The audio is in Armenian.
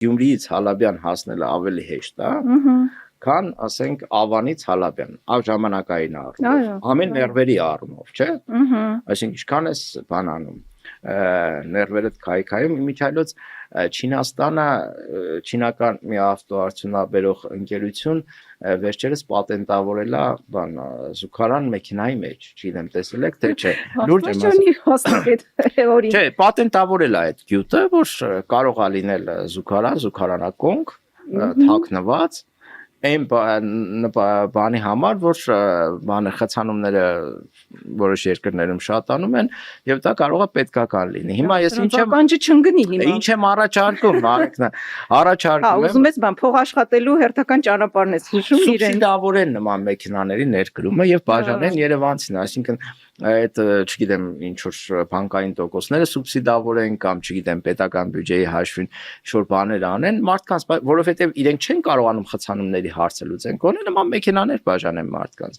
Գյումրիից Հալաբյան հասնելը ավելի հեշտ է, քան ասենք Ավանից Հալաբյան, այդ ժամանակային առումով, ամեն ներվերի առումով, չէ՞։ Այսինքն ինչքան ես բան անում, ներվերդ քայքայում, իմիջիայլոց Չինաստանը չինական մի ավտոարդյունաբերող ընկերություն վերջերս պատենտավորել է բան զուգարան մեքենայի մեջ, չգիտեմ տեսել եք թե չէ, լուրջ եմ ասում։ Չէ, պատենտավորել է այդ գյուտը, որ կարող է լինել զուգարանակոնք, թաքնված, այն բանի համար, որ բանը խցանումները որոշ երկրներում շատանում են եւ դա կարող է պետքական լինի։ Հիմա ես ինչ եմ առաջարկում, առաջարկում եմ։ Ուզում ես բան փող աշխատելու հերթական ճանապարհն ես հիշում իրեն։ Սուբսիդավորեն նման մեքենաների ներկրումը եւ բաժանեն Երևանցին, այսինքն այդ չգիտեմ ինչ որ բանկային տոկոսները սուբսիդավորեն կամ չգիտեմ պետական բյուջեի հաշվին ինչ-որ բաներ անեն մարդկանց, որովհետեւ իրենք չեն կարողանում խցանումների հարցը լուծեն, գոնե նման մեքենաներ բաժանեն մարդկանց։